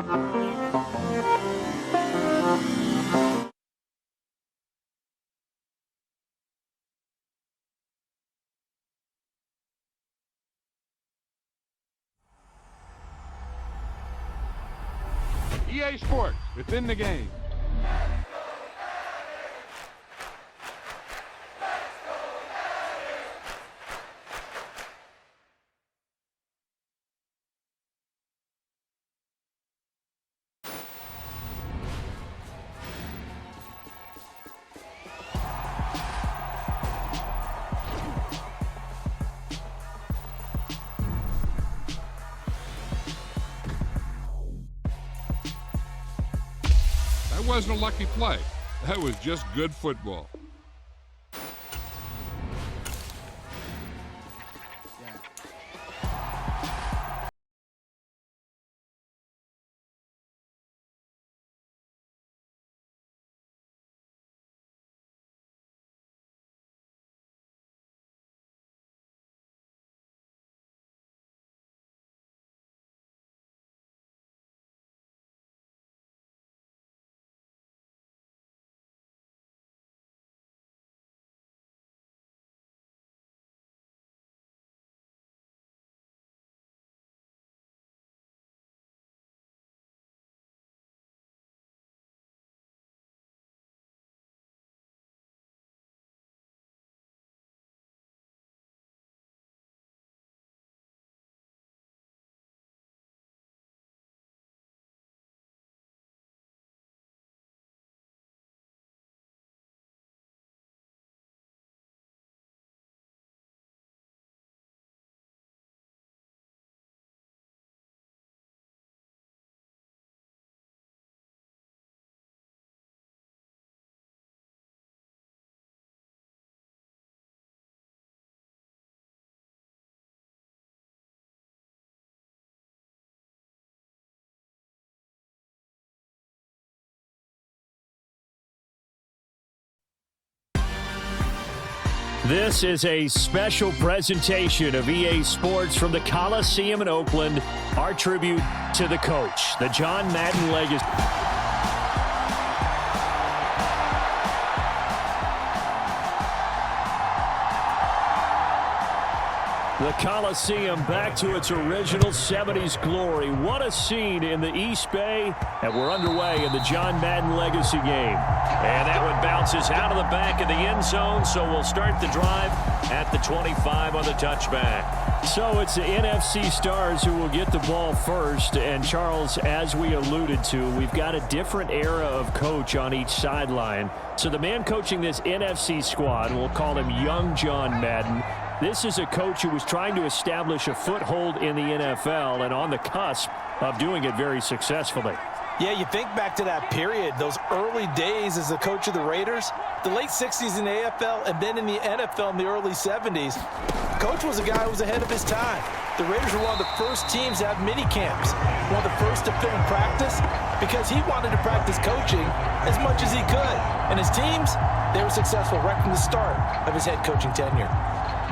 EA Sports, within the game. That wasn't a lucky play. That was just good football. This is a special presentation of EA Sports from the Coliseum in Oakland. Our tribute to the coach, the John Madden legacy. The Coliseum back to its original 70s glory. What a scene in the East Bay. And we're underway in the John Madden Legacy game. And that one bounces out of the back of the end zone, so we'll start the drive at the 25 on the touchback. So it's the NFC stars who will get the ball first. And Charles, as we alluded to, we've got a different era of coach on each sideline. So the man coaching this NFC squad, we'll call him Young John Madden. This is a coach who was trying to establish a foothold in the NFL and on the cusp of doing it very successfully. Yeah, you think back to that period, those early days as the coach of the Raiders, the late 60s in the AFL and then in the NFL in the early 70s. Coach was a guy who was ahead of his time. The Raiders were one of the first teams to have mini camps, one of the first to film practice, because he wanted to practice coaching as much as he could. And his teams, they were successful right from the start of his head coaching tenure.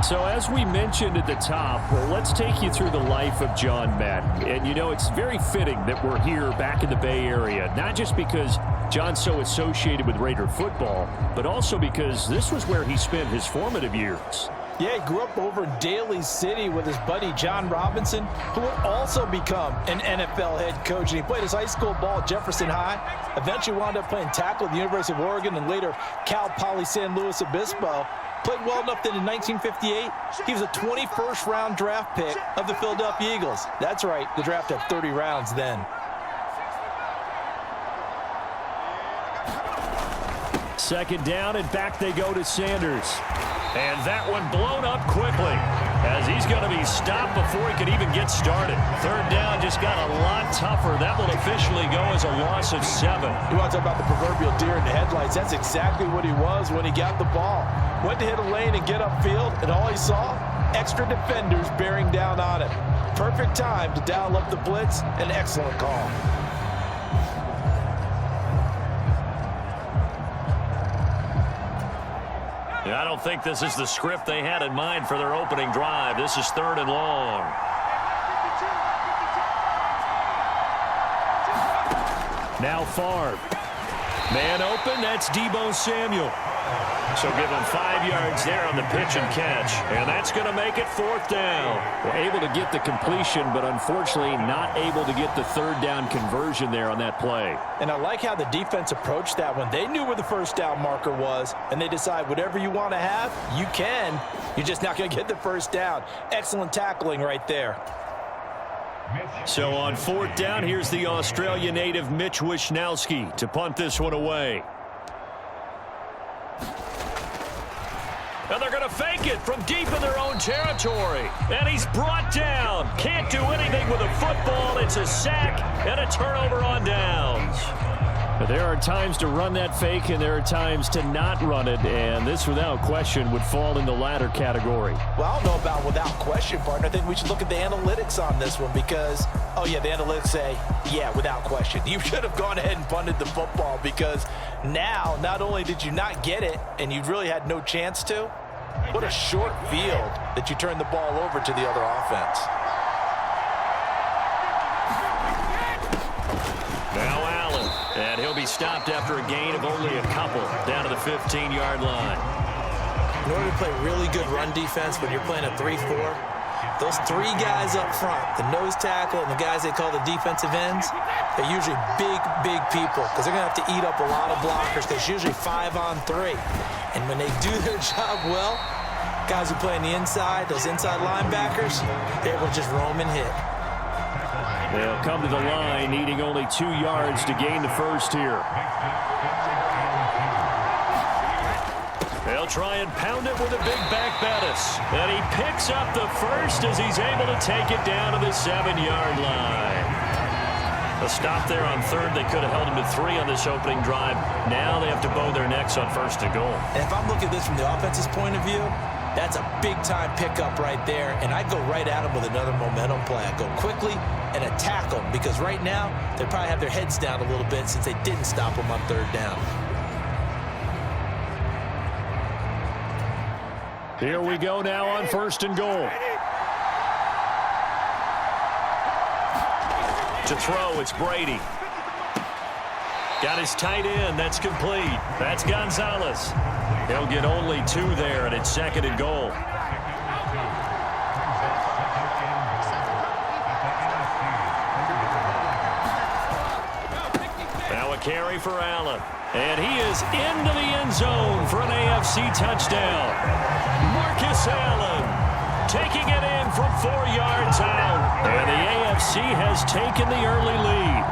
So as we mentioned at the top, let's take you through the life of John Madden. And, you know, it's very fitting that we're here back in the Bay Area, not just because John's so associated with Raider football, but also because this was where he spent his formative years. Yeah, he grew up over in Daly City with his buddy John Robinson, who would also become an NFL head coach. And he played his high school ball at Jefferson High, eventually wound up playing tackle at the University of Oregon and later Cal Poly San Luis Obispo. Played well enough that in 1958, he was a 21st round draft pick of the Philadelphia Eagles. That's right, the draft had 30 rounds then. Second down, and back they go to Sanders. And that one blown up quickly as he's going to be stopped before he could even get started. Third down just got a lot tougher. That will officially go as a loss of 7. You want to talk about the proverbial deer in the headlights. That's exactly what he was when he got the ball. Went to hit a lane and get upfield, and all he saw, extra defenders bearing down on him. Perfect time to dial up the blitz. An excellent call. I don't think this is the script they had in mind for their opening drive. This is 3rd and long. Now Favre. Man open, that's Deebo Samuel. So give him 5 yards there on the pitch and catch. And that's going to make it 4th down. Well, able to get the completion, but unfortunately not able to get the 3rd down conversion there on that play. And I like how the defense approached that one. They knew where the 1st down marker was, and they decide whatever you want to have, you can. You're just not going to get the 1st down. Excellent tackling right there. So on 4th down, here's the Australia native Mitch Wishnowsky to punt this one away. And they're going to fake it from deep in their own territory. And he's brought down. Can't do anything with a football. It's a sack and a turnover on downs. But there are times to run that fake, and there are times to not run it. And this, without question, would fall in the latter category. Well, I don't know about without question, partner. I think we should look at the analytics on this one because, oh, yeah, the analytics say, yeah, without question. You should have gone ahead and punted the football because now not only did you not get it and you really had no chance to, what a short field that you turned the ball over to the other offense. Now Allen, and he'll be stopped after a gain of only a couple down to the 15-yard line. In order to play really good run defense when you're playing a 3-4, those 3 guys up front, the nose tackle and the guys they call the defensive ends, they're usually big people because they're going to have to eat up a lot of blockers. There's usually 5 on 3. And when they do their job well, guys who play on the inside, those inside linebackers, they're able to just roam and hit. They'll come to the line, needing only 2 yards to gain the 1st here. They'll try and pound it with a big back Bettis. And he picks up the 1st as he's able to take it down to the 7-yard line. A stop there on 3rd. They could have held him to 3 on this opening drive. Now they have to bow their necks on 1st and goal. And if I'm looking at this from the offense's point of view, that's a big-time pickup right there. And I'd go right at him with another momentum play. I'd go quickly and attack them because right now they probably have their heads down a little bit since they didn't stop them on 3rd down. Here we go now on 1st and goal. To throw, it's Brady. Got his tight end. That's complete. That's Gonzalez. He'll get only 2 there, and it's 2nd and goal. Now a carry for Allen. And he is into the end zone for an AFC touchdown. Marcus Allen taking it in from 4 yards out. And the AFC has taken the early lead.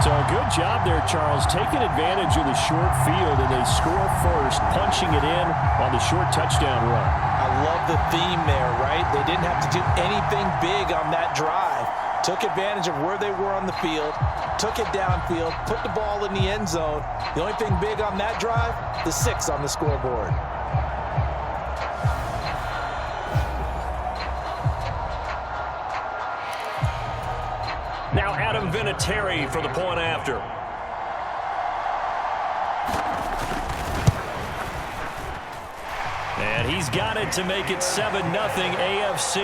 So a good job there, Charles, taking advantage of the short field, and they score first, punching it in on the short touchdown run. I love the theme there, right? They didn't have to do anything big on that drive. Took advantage of where they were on the field, took it downfield, put the ball in the end zone. The only thing big on that drive, the 6 on the scoreboard. Now Adam Vinatieri for the point after. And he's got it to make it 7-0 AFC.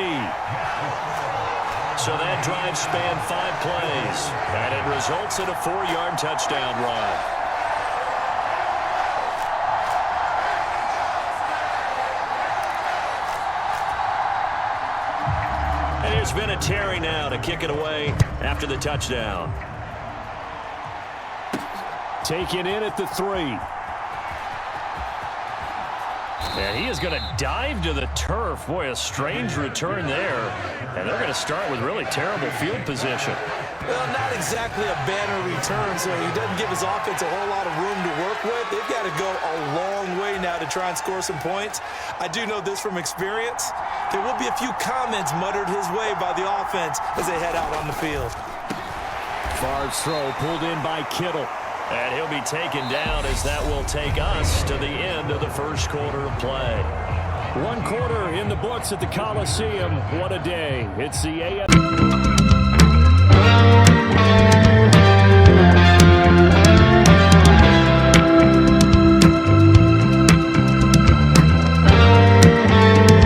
So that drive spanned 5 plays, and it results in a 4-yard touchdown run. And here's Vinatieri now to kick it away after the touchdown. Taken in at the 3. And he is going to dive to the turf. Boy, a strange return there. And they're going to start with really terrible field position. Well, not exactly a banner return, so he doesn't give his offense a whole lot of room to work with. They've got to go a long way now to try and score some points. I do know this from experience. There will be a few comments muttered his way by the offense as they head out on the field. Favre's throw pulled in by Kittle. And he'll be taken down as that will take us to the end of the first quarter of play. 1 quarter in the books at the Coliseum. What a day. It's the AFC.